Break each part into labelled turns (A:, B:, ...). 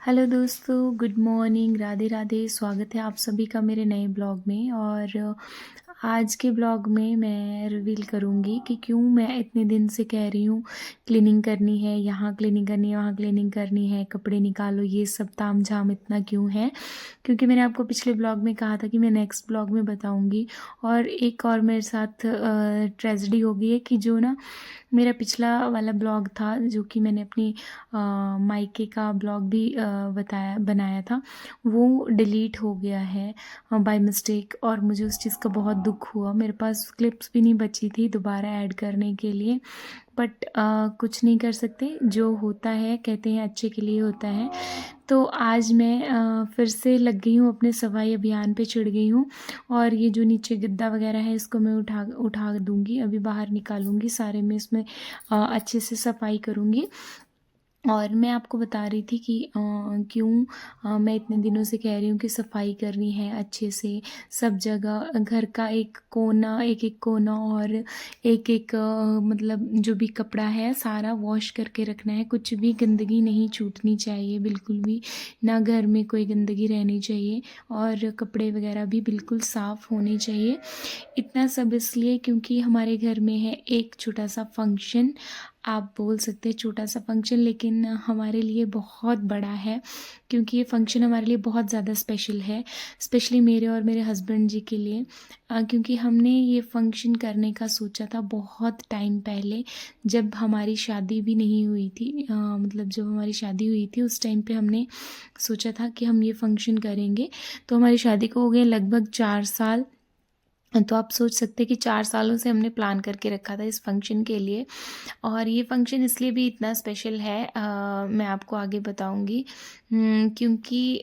A: Hello दोस्तों, good morning, Radhe Radhe. स्वागत है आप सभी का मेरे नए ब्लॉग में। और आज के ब्लॉग में मैं रिवील करूँगी कि क्यों मैं इतने दिन से कह रही हूँ क्लीनिंग करनी है, यहाँ क्लीनिंग करनी है, वहाँ क्लीनिंग करनी है, कपड़े निकालो, ये सब तामझाम इतना क्यों है। क्योंकि मैंने आपको पिछले ब्लॉग में कहा था कि मैं नेक्स्ट ब्लॉग में बताऊँगी। और एक और मेरे साथ ट्रेजेडी हो गई है कि जो ना मेरा पिछला वाला ब्लॉग था, जो कि मैंने अपनी मायके का ब्लॉग भी बनाया था, वो डिलीट हो गया है बाय मिस्टेक। और मुझे उस चीज़ का बहुत दुख हुआ। मेरे पास क्लिप्स भी नहीं बची थी दोबारा ऐड करने के लिए, बट कुछ नहीं कर सकते। जो होता है कहते हैं अच्छे के लिए होता है। तो आज मैं फिर से लग गई हूँ, अपने सफाई अभियान पे चिढ़ गई हूँ। और ये जो नीचे गद्दा वगैरह है, इसको मैं उठा उठा दूँगी, अभी बाहर निकालूँगी सारे में, इसमें अच्छे से सफाई करूँगी। और मैं आपको बता रही थी कि क्यों मैं इतने दिनों से कह रही हूँ कि सफाई करनी है अच्छे से, सब जगह घर का एक कोना, एक एक कोना, और एक एक मतलब जो भी कपड़ा है सारा वॉश करके रखना है। कुछ भी गंदगी नहीं छूटनी चाहिए, बिल्कुल भी ना, घर में कोई गंदगी रहनी चाहिए। और कपड़े वगैरह भी बिल्कुल साफ़ होने चाहिए। इतना सब इसलिए क्योंकि हमारे घर में है एक छोटा सा फंक्शन। आप बोल सकते हैं छोटा सा फंक्शन, लेकिन हमारे लिए बहुत बड़ा है, क्योंकि ये फंक्शन हमारे लिए बहुत ज़्यादा स्पेशल है, स्पेशली मेरे और मेरे हस्बैंड जी के लिए। क्योंकि हमने ये फंक्शन करने का सोचा था बहुत टाइम पहले, जब हमारी शादी भी नहीं हुई थी। मतलब जब हमारी शादी हुई थी उस टाइम पे हमने सोचा था कि हम ये फंक्शन करेंगे। तो हमारी शादी को हो गए लगभग 4 साल। तो आप सोच सकते हैं कि 4 सालों से हमने प्लान करके रखा था इस फंक्शन के लिए। और ये फंक्शन इसलिए भी इतना स्पेशल है, मैं आपको आगे बताऊंगी। क्योंकि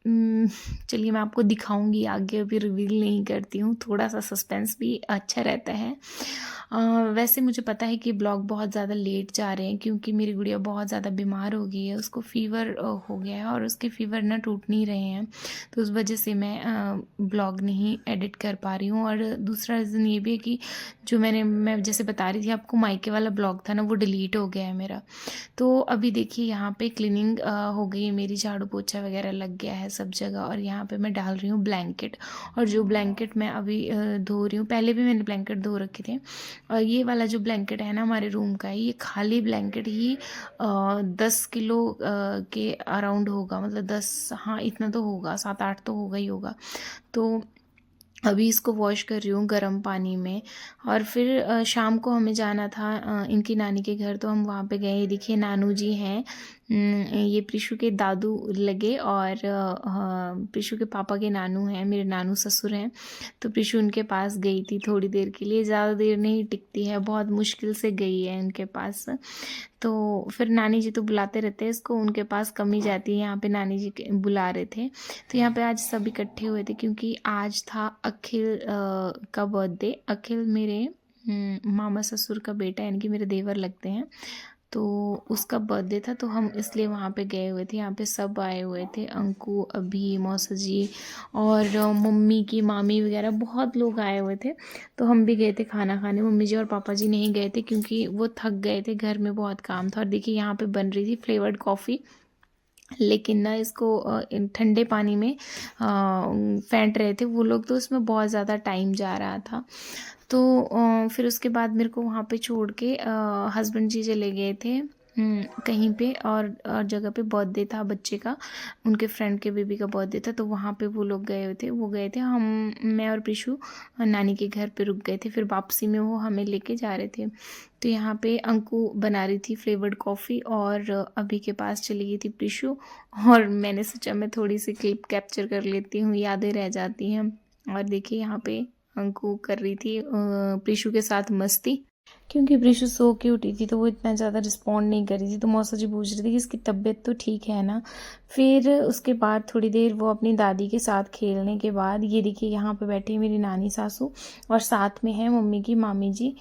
A: चलिए मैं आपको दिखाऊंगी आगे, अभी रिवील नहीं करती हूँ, थोड़ा सा सस्पेंस भी अच्छा रहता है। वैसे मुझे पता है कि ब्लॉग बहुत ज़्यादा लेट जा रहे हैं, क्योंकि मेरी गुड़िया बहुत ज़्यादा बीमार हो गई है, उसको फ़ीवर हो गया है, और उसके फ़ीवर ना टूट नहीं रहे हैं। तो उस वजह से मैं ब्लॉग नहीं एडिट कर पा रही हूँ। और दूसरा रीज़न ये भी है कि जो मैं जैसे बता रही थी आपको, मायके वाला ब्लॉग था ना, वो डिलीट हो गया है मेरा। तो अभी देखिए यहाँ पे क्लीनिंग हो गई है मेरी, झाड़ू पोछा वगैरह लग गया है सब जगह। और यहाँ पे मैं डाल रही हूँ ब्लैंकेट। और जो ब्लैंकेट मैं अभी धो रही हूँ, पहले भी मैंने ब्लैंकेट धो रखे थे। और ये वाला जो ब्लैंकेट है ना, हमारे रूम का है, ये खाली ब्लैंकेट ही 10 किलो के अराउंड होगा, मतलब 10, हाँ इतना तो होगा, 7-8 तो होगा ही होगा। तो अभी इसको वॉश कर रही हूँ गर्म पानी में। और फिर शाम को हमें जाना था इनकी नानी के घर, तो हम वहाँ पे गए। देखिए नानू जी हैं, ये प्रिशु के दादू लगे, और प्रिशु के पापा के नानू हैं, मेरे नानू ससुर हैं। तो प्रिशु उनके पास गई थी थोड़ी देर के लिए, ज़्यादा देर नहीं टिकती है, बहुत मुश्किल से गई है उनके पास। तो फिर नानी जी तो बुलाते रहते हैं इसको, उनके पास कम ही जाती है, यहाँ पे नानी जी बुला रहे थे। तो यहाँ पे आज सब इकट्ठे हुए थे, क्योंकि आज था अखिल का बर्थडे। अखिल मेरे मामा ससुर का बेटा, यानी कि मेरे देवर लगते हैं। तो उसका बर्थडे था, तो हम इसलिए वहाँ पे गए हुए थे। यहाँ पे सब आए हुए थे, अंकु, अभी, मौसा जी, और मम्मी की मामी वगैरह, बहुत लोग आए हुए थे। तो हम भी गए थे खाना खाने। मम्मी जी और पापा जी नहीं गए थे, क्योंकि वो थक गए थे, घर में बहुत काम था। और देखिए यहाँ पे बन रही थी फ्लेवर्ड कॉफ़ी, लेकिन ना इसको ठंडे पानी में फेंट रहे थे वो लोग, तो उसमें बहुत ज़्यादा टाइम जा रहा था। तो फिर उसके बाद मेरे को वहाँ पे छोड़ के हस्बैंड जी चले गए थे कहीं पे, और जगह पे बर्थडे था बच्चे का, उनके फ्रेंड के बेबी का बर्थडे था। तो वहाँ पे वो लोग गए थे, वो गए थे। मैं और प्रिशु नानी के घर पे रुक गए थे, फिर वापसी में वो हमें लेके जा रहे थे। तो यहाँ पे अंकु बना रही थी फ्लेवर्ड कॉफ़ी, और अभी के पास चली गई थी प्रिशु। और मैंने सोचा मैं थोड़ी सी क्लिप कैप्चर कर लेती हूँ, यादें रह जाती हैं। और देखिए यहाँ पे अंकु कर रही थी प्रिशु के साथ मस्ती, क्योंकि प्रिशु सो के उठी थी, तो वो इतना ज़्यादा रिस्पॉन्ड नहीं कर रही थी। तो मौसा जी पूछ रही थी कि इसकी तबीयत तो ठीक है ना। फिर उसके बाद थोड़ी देर वो अपनी दादी के साथ खेलने के बाद, ये देखिए यहाँ पे बैठी है मेरी नानी सासू, और साथ में है मम्मी की मामी जी।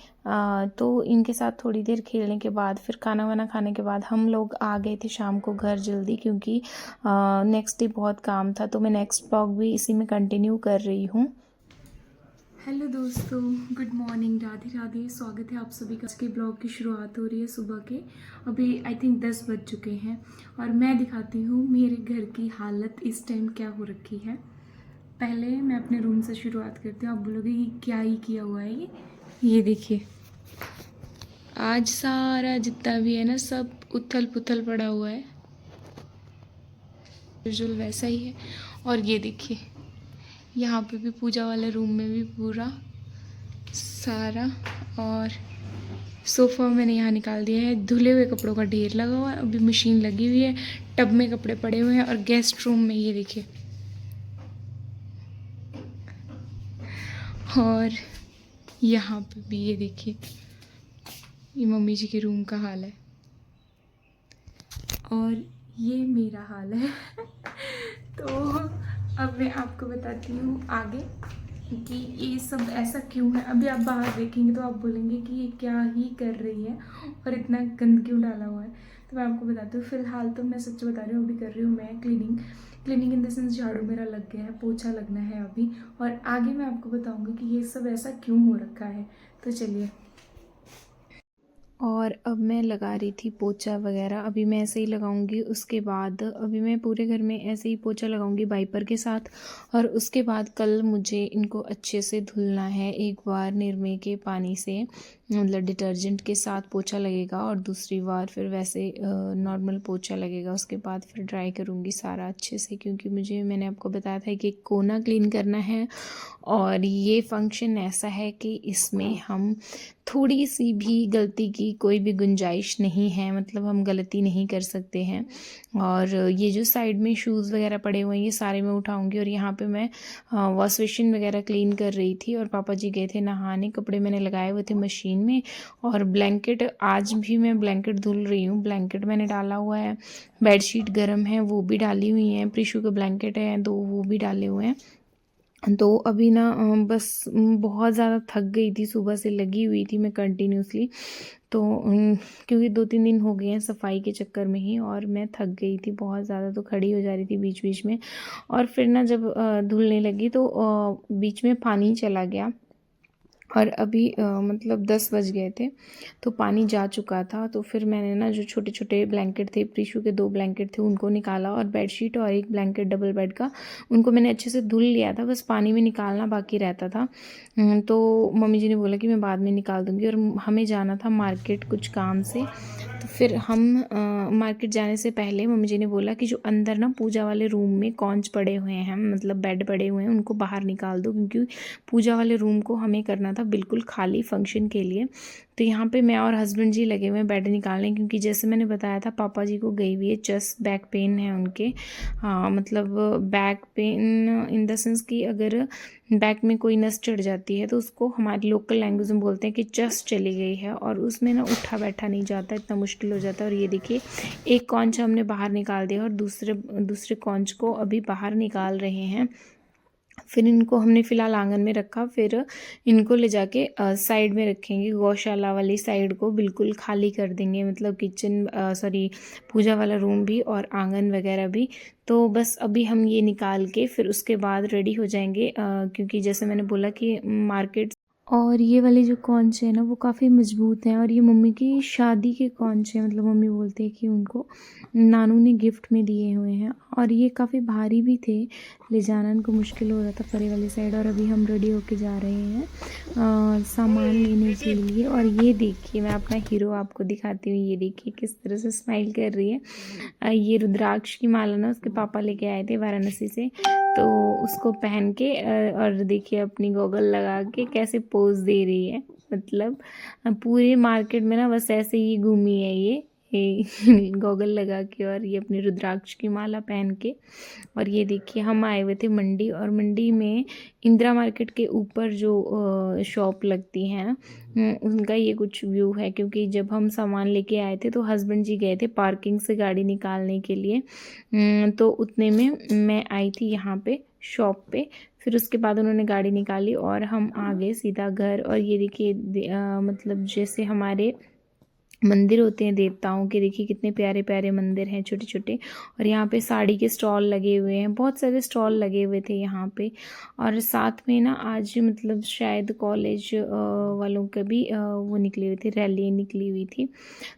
A: तो इनके साथ थोड़ी देर खेलने के बाद, फिर खाना वाना खाने के बाद हम लोग आ गए थे शाम को घर जल्दी, क्योंकि नेक्स्ट डे बहुत काम था। तो मैं नेक्स्ट ब्लॉग भी इसी में कंटिन्यू कर रही हूँ। हेलो दोस्तों, गुड मॉर्निंग, राधे राधे। स्वागत है आप सभी का। आज के ब्लॉग की शुरुआत हो रही है सुबह के। अभी आई थिंक 10 बज चुके हैं और मैं दिखाती हूँ मेरे घर की हालत इस टाइम क्या हो रखी है। पहले मैं अपने रूम से शुरुआत करती हूँ। आप बोलोगे कि क्या ही किया हुआ है ये देखिए। आज सारा जितना भी है ना, सब उथल पुथल पड़ा हुआ है, यूजुअल वैसा ही है। और ये देखिए, यहाँ पे भी पूजा वाले रूम में भी पूरा सारा, और सोफ़ा मैंने यहाँ निकाल दिया है। धुले हुए कपड़ों का ढेर लगा हुआ है, अभी मशीन लगी हुई है, टब में कपड़े पड़े हुए हैं। और गेस्ट रूम में ये देखिए, और यहाँ पे भी ये देखिए, ये मम्मी जी के रूम का हाल है और ये मेरा हाल है। तो अब मैं आपको बताती हूँ आगे कि ये सब ऐसा क्यों है। अभी आप बाहर देखेंगे तो आप बोलेंगे कि ये क्या ही कर रही है और इतना गंद क्यों डाला हुआ है। तो मैं आपको बताती हूँ। फ़िलहाल तो मैं सच बता रही हूँ, अभी कर रही हूँ मैं क्लीनिंग इन द सेंस झाड़ू मेरा लग गया है, पोछा लगना है अभी। और आगे मैं आपको बताऊँगी कि ये सब ऐसा क्यों हो रखा है। तो चलिए। और अब मैं लगा रही थी पोछा वगैरह, अभी मैं ऐसे ही लगाऊंगी। उसके बाद अभी मैं पूरे घर में ऐसे ही पोछा लगाऊंगी वाइपर के साथ। और उसके बाद कल मुझे इनको अच्छे से धुलना है, एक बार निरमे के पानी से, मतलब डिटर्जेंट के साथ पोछा लगेगा और दूसरी बार फिर वैसे नॉर्मल पोछा लगेगा। उसके बाद फिर ड्राई करूँगी सारा अच्छे से, क्योंकि मैंने आपको बताया था कि कोना क्लीन करना है। और ये फंक्शन ऐसा है कि इसमें हम थोड़ी सी भी गलती की कोई भी गुंजाइश नहीं है, मतलब हम गलती नहीं कर सकते हैं। और ये जो साइड में शूज़ वगैरह पड़े हुए हैं ये सारे मैं उठाऊंगी। और यहाँ पे मैं वॉश बेसिन वगैरह क्लीन कर रही थी और पापा जी गए थे नहाने, कपड़े मैंने लगाए हुए थे मशीन में। और ब्लैंकेट, आज भी मैं ब्लैंकेट धुल रही हूँ। ब्लैंकेट मैंने डाला हुआ है, बेडशीट गर्म है वो भी डाली हुई हैं, प्रीशू के ब्लैंकेट हैं दो वो भी डाले हुए हैं। तो अभी ना बस बहुत ज़्यादा थक गई थी, सुबह से लगी हुई थी मैं कंटिन्यूसली। तो क्योंकि 2-3 दिन हो गए हैं सफाई के चक्कर में ही, और मैं थक गई थी बहुत ज़्यादा, तो खड़ी हो जा रही थी बीच बीच में। और फिर ना जब धुलने लगी तो बीच में पानी चला गया। और अभी मतलब 10 बज गए थे तो पानी जा चुका था। तो फिर मैंने ना जो छोटे छोटे ब्लैंकेट थे, प्रीशू के 2 ब्लैंकेट थे, उनको निकाला। और बेडशीट और एक ब्लैंकेट डबल बेड का, उनको मैंने अच्छे से धुल लिया था, बस पानी में निकालना बाकी रहता था। तो मम्मी जी ने बोला कि मैं बाद में निकाल दूँगी। और हमें जाना था मार्केट कुछ काम से। तो फिर हम मार्केट जाने से पहले मम्मी जी ने बोला कि जो अंदर ना पूजा वाले रूम में कॉन्च पड़े हुए हैं, मतलब बेड पड़े हुए हैं, उनको बाहर निकाल दो, क्योंकि पूजा वाले रूम को हमें करना था बिल्कुल खाली फंक्शन के लिए। तो यहाँ पे मैं और हस्बैंड जी लगे हुए हैं बेड निकालने, क्योंकि जैसे मैंने बताया था पापा जी को गई हुई है चेस्ट बैक पेन है उनके। हाँ, मतलब back pain in the sense कि अगर बैक में कोई नस चढ़ जाती है तो उसको हमारी लोकल लैंग्वेज में बोलते हैं कि चेस्ट चली गई है, और उसमें ना उठा बैठा नहीं जाता, इतना मुश्किल हो जाता है। और ये देखिए, एक कॉन्च हमने बाहर निकाल दिया और दूसरे कॉन्च को अभी बाहर निकाल रहे हैं। फिर इनको हमने फ़िलहाल आंगन में रखा, फिर इनको ले जाके साइड में रखेंगे, गौशाला वाली साइड को बिल्कुल खाली कर देंगे, मतलब किचन सॉरी पूजा वाला रूम भी और आंगन वगैरह भी। तो बस अभी हम ये निकाल के फिर उसके बाद रेडी हो जाएंगे, क्योंकि जैसे मैंने बोला कि मार्केट। और ये वाले जो कॉन्च है ना वो काफ़ी मज़बूत हैं, और ये मम्मी की शादी के कॉन्च हैं, मतलब मम्मी बोलते हैं कि उनको नानू ने गिफ्ट में दिए हुए हैं। और ये काफ़ी भारी भी थे, ले जाना इनको मुश्किल हो रहा था परे वाली साइड। और अभी हम रेडी होके जा रहे हैं सामान लेने के लिए। और ये देखिए, मैं अपना हीरो आपको दिखाती हूँ, ये देखिए किस तरह से स्माइल कर रही है। ये रुद्राक्ष की माला ना उसके पापा लेके आए थे वाराणसी से, तो उसको पहन के और देखिए अपनी गॉगल लगा के कैसे पोज दे रही है। मतलब पूरे मार्केट में ना बस ऐसे ही घूमी है ये गॉगल लगा के, और ये अपनी रुद्राक्ष की माला पहन के। और ये देखिए, हम आए हुए थे मंडी, और मंडी में इंदिरा मार्केट के ऊपर जो शॉप लगती हैं उनका ये कुछ व्यू है। क्योंकि जब हम सामान लेके आए थे तो हस्बैंड जी गए थे पार्किंग से गाड़ी निकालने के लिए, तो उतने में मैं आई थी यहाँ पे शॉप पे। फिर उसके बाद उन्होंने गाड़ी निकाली और हम आ गए सीधा घर। और ये देखिए मतलब जैसे हमारे मंदिर होते हैं देवताओं के। देखिए कितने प्यारे प्यारे मंदिर हैं छोटे छोटे। और यहाँ पे साड़ी के स्टॉल लगे हुए हैं, बहुत सारे स्टॉल लगे हुए थे यहाँ पे। और साथ में ना आज मतलब शायद कॉलेज वालों का भी वो निकली हुई थी, रैली निकली हुई थी।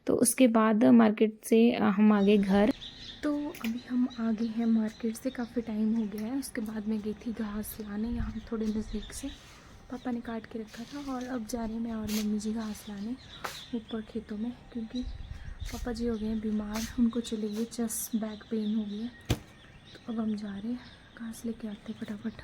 A: तो उसके बाद मार्केट से हम आ गए घर। तो अभी हम आ गए हैं मार्केट से, काफ़ी टाइम हो गया है। उसके बाद मैं गई थी घास लाने यहाँ थोड़े नज़दीक से, पापा ने काट के रखा था। और अब जा रहे हैं मैं और मम्मी जी घास लाने ऊपर खेतों में, क्योंकि पापा जी हो गए हैं बीमार, उनको चली गई चेस्ट बैक पेन हो गई है। तो अब हम जा रहे हैं घास लेके आते फटाफट।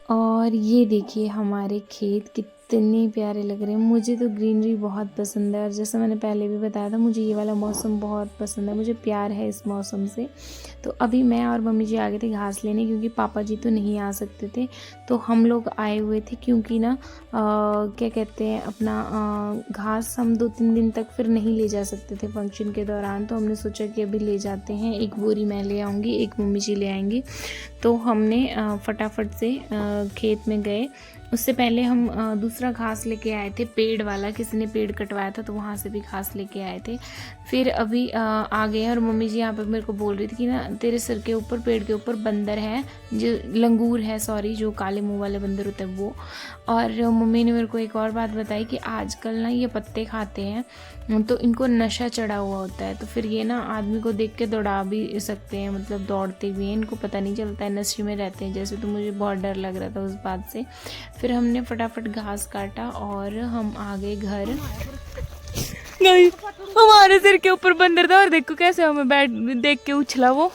A: और ये देखिए हमारे खेत कितने प्यारे लग रहे हैं। मुझे तो ग्रीनरी बहुत पसंद है, और जैसा मैंने पहले भी बताया था मुझे ये वाला मौसम बहुत पसंद है, मुझे प्यार है इस मौसम से। तो अभी मैं और मम्मी जी आ गए थे घास लेने, क्योंकि पापा जी तो नहीं आ सकते थे, तो हम लोग आए हुए थे। क्योंकि ना क्या कहते हैं अपना घास हम 2-3 दिन तक फिर नहीं ले जा सकते थे फंक्शन के दौरान, तो हमने सोचा कि अभी ले जाते हैं। एक बोरी मैं ले आऊँगी, एक मम्मी जी ले आएंगी। तो हमने फटाफट से खेत में गए। उससे पहले हम दूसरा घास लेके आए थे, पेड़ वाला, किसी ने पेड़ कटवाया था तो वहाँ से भी घास लेके आए थे। फिर अभी आ गए। और मम्मी जी यहाँ पर मेरे को बोल रही थी कि ना तेरे सिर के ऊपर, पेड़ के ऊपर बंदर है, जो लंगूर है, सॉरी, जो काले मुंह वाले बंदर होते हैं वो। और मम्मी ने मेरे को एक और बात बताई कि आजकल ना ये पत्ते खाते हैं तो इनको नशा चढ़ा हुआ होता है, तो फिर ये ना आदमी को देख के दौड़ा भी सकते हैं, मतलब दौड़ते भी हैं, इनको पता नहीं चलता है, नशे में रहते हैं जैसे। तो मुझे बहुत डर लग रहा था उस बात से। फिर हमने फटाफट घास काटा और हम आ गए घर। नहीं, हमारे सिर के ऊपर बंदर था, और देखो कैसे हमें बैठ देख के उछला वो।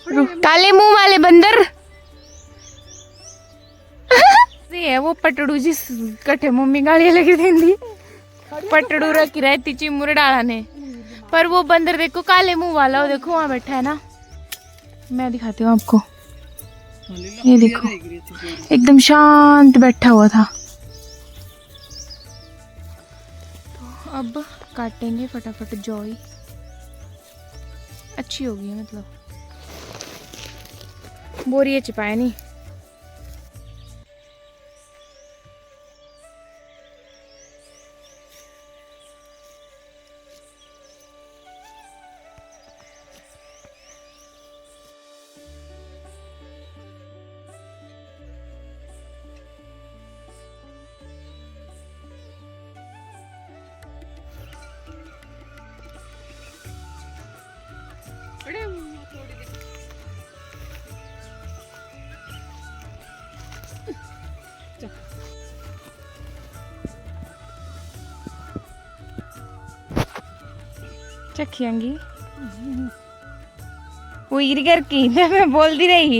A: काले मुंह वाले बंदर है वो पटड़ू, जिस कट्ठे मम्मी गालियां लगी थी, पटड़ू रखी रहती चिमुरे डाला ने। पर वो बंदर देखो काले मुंह वाला, वो देखो वहां बैठा है ना, मैं दिखाती हूँ आपको। ये देखो एकदम शांत बैठा हुआ था। तो अब काटेंगे फटाफट जॉई, अच्छी होगी, मतलब बोरिया चिपाया नहीं। चखियांगी उइरी करके मैं बोलती रही।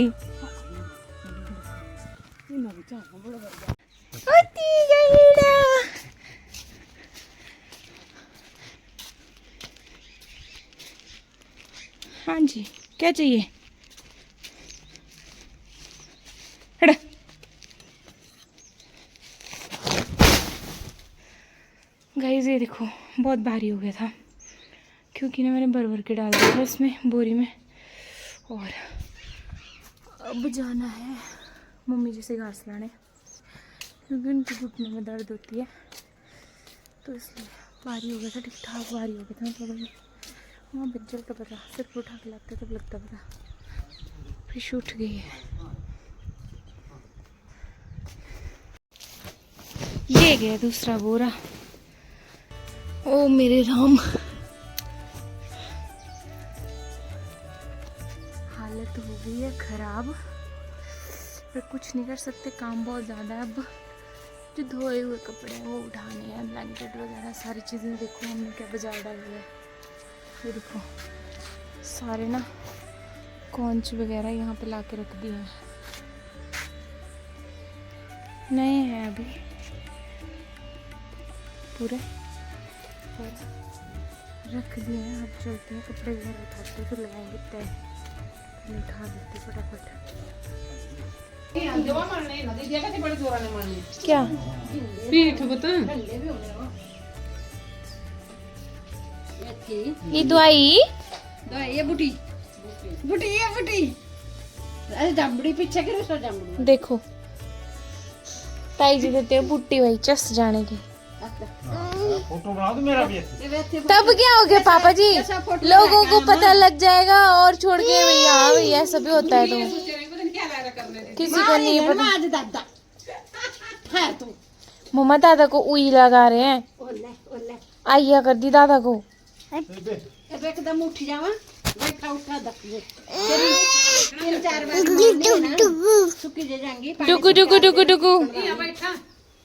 A: हाँ जी, क्या चाहिए? गाइस ये देखो बहुत भारी हो गया था, क्योंकि ना मैंने भर के डाल दिया था इसमें बोरी में। और अब जाना है मम्मी जी से घास लाने, क्योंकि उनके घुटनों में दर्द होती है, तो इसलिए भारी हो गया था, ठीक ठाक भारी हो गया था। मतलब वहाँ बच्चल का पता, सिर्फ उठा के लाते तब लगता पता, फिर उठ गई है। ये गया दूसरा बोरा। ओ मेरे राम, हालत हो गई है खराब, पर कुछ नहीं कर सकते, काम बहुत ज़्यादा है। अब जो धोए हुए कपड़े हैं वो उठाने हैं, ब्लैंकेट वगैरह सारी चीज़ें। देखो हमने क्या बाजार डाल दिया है, ये देखो सारे ना कॉन्च वगैरह यहाँ पे ला के रख दिए हैं, नए हैं अभी पूरे, रख दिए हैं। अब चलते हैं कपड़े वगैरह उठाते, फिर लगाएंगे तय, उठा देते फटाफट। क्या पीठ बता ये दवाई
B: ये बुटी बुटी ये बुटी अरे जंबड़ी पीछे के उसका जंबड़ी
A: देखो ताई जी देते हैं पुट्टी भाई चस जाने की।
C: फोटो बना दो मेरा भी ऐसे।
A: तब क्या हो गया पापा जी, लोगों को पता लग जाएगा और छोड़ के भैया। हाँ भैया ऐसा भी होता है, तो किसी को नहीं पता।
B: आज दादा है तू
A: मम्मा दादा को उई लगा रहे हैं।
B: ओले ओले
A: आइया कर दी दादा को।
B: अब एकदम उठ जावा, बैठा उठा दक दे तीन चार बार सुखी जे जाएंगी।
A: टुकु टुकु टुकु टुकु।
B: बैठा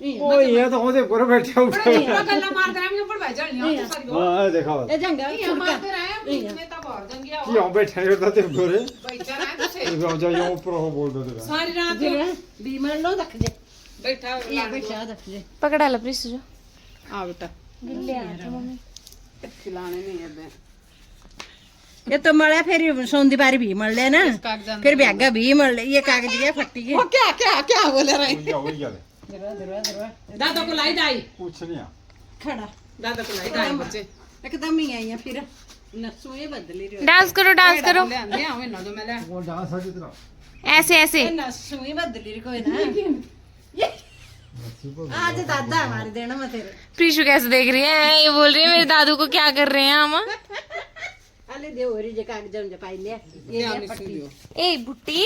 C: ओ ये तो होदे पर बैठा उठा।
D: गल्ला मार दे हम ऊपर बैठ जानी हो सारी हो
C: हां देखो
B: ए जंगा
D: मार दे रहे हैं में तब और जंगिया हो
C: क्यों बैठे करता ते गोरे
D: बैठा रहा तुसे
C: गांव जाइयो ऊपर हो बोल दो तेरा।
D: सारी रात
B: बीमार लो दक दे
D: बैठा
B: ये बैठा दक दे
A: पकड़ा लो प्लीज जो
D: आ बेटा
A: गिल्ले हाथ है मम्मी।
D: खिलाने नहीं है बे
B: ये तो मळे फिर सोंदी बारी भी मळ ले ना,
D: कागजान
B: फिर बैगा भी मळ ले। ये कागज ये फट्टी के
D: वो क्या क्या क्या बोले रहे
C: हो गया
D: दादा को लाई दाई
C: कुछ नहीं
B: खड़ा
D: दादा को लाई दाई बच्चे
B: एकदम ही आई है फिर नसू ये बदली रही
A: डांस करो डांस करो
D: ले आंदे आवे ना जो मैं ले
C: वो डांस है कितना
A: ऐसे ऐसे।
B: नसू ही बदली रही कोई ना। आज दादा हमारे देना मत तेरे
A: प्रीशु कैसे देख रही है, ये बोल रही है मेरे दादू को क्या कर रहे हैं हम।
B: अले दे ओरी जे कागज जो पाई ले ये फट्टी
A: ए बुट्टी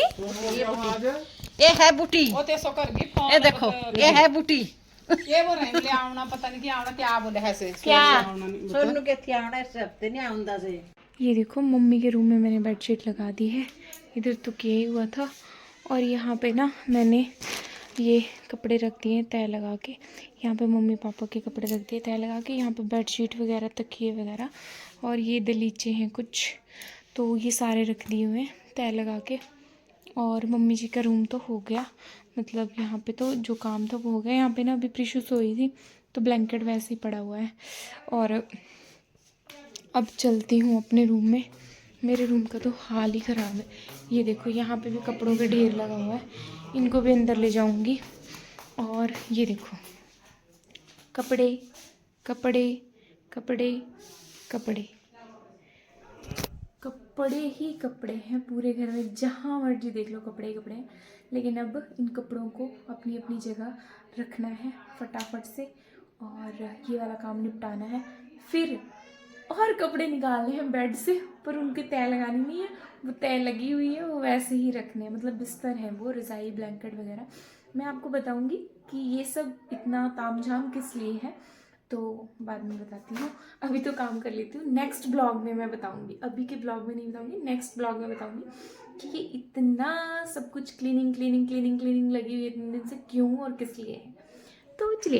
B: ये है बुटी।
D: वो ते सो कर गई फोन
B: ये देखो ये है बुटी।
D: ये बोल रहे ले आउना पता नहीं क्या आउना क्या बोले है से
A: क्या?
B: सोनू के थी आना इस हफ्ते नहीं आउंदा से।
A: ये देखो मम्मी के रूम में मैंने बेडशीट लगा दी है। इधर तो किया ही हुआ था, और यहाँ पे ना मैंने ये कपड़े रख दिए तय लगा के। यहाँ पे मम्मी पापा के कपड़े रख दिए तय लगा के। यहाँ पे बेडशीट वगैरह तकिए वगैरह, और ये दलीचे हैं कुछ, तो ये सारे रख दिए हुए हैं तय लगा के। और मम्मी जी का रूम तो हो गया, मतलब यहाँ पे तो जो काम था वो हो गया। यहाँ पे ना अभी प्रीशु सोई थी तो ब्लैंकेट वैसे ही पड़ा हुआ है। और अब चलती हूँ अपने रूम में। मेरे रूम का तो हाल ही ख़राब है। ये देखो यहाँ पे भी कपड़ों का ढेर लगा हुआ है, इनको भी अंदर ले जाऊँगी। और ये देखो कपड़े कपड़े कपड़े कपड़े कपड़े ही कपड़े हैं पूरे घर में, जहाँ मर्जी देख लो कपड़े ही कपड़े हैं। लेकिन अब इन कपड़ों को अपनी अपनी जगह रखना है फटाफट से, और ये वाला काम निपटाना है। फिर और कपड़े निकालने हैं बेड से, पर उनकी तय लगानी नहीं है, वो तय लगी हुई है, वो वैसे ही रखने हैं। मतलब बिस्तर है वो, रज़ाई ब्लैंकेट वगैरह। मैं आपको बताऊंगी कि ये सब इतना तामझाम किस लिए है, तो बाद में बताती हूँ। अभी तो काम कर लेती हूँ, नेक्स्ट ब्लॉग में मैं बताऊँगी। अभी के ब्लॉग में नहीं बताऊँगी, नेक्स्ट ब्लॉग में बताऊँगी कि ये इतना सब कुछ क्लीनिंग क्लीनिंग क्लीनिंग क्लीनिंग लगी हुई है इतने दिन से क्यों और किस लिए है। तो चलिए।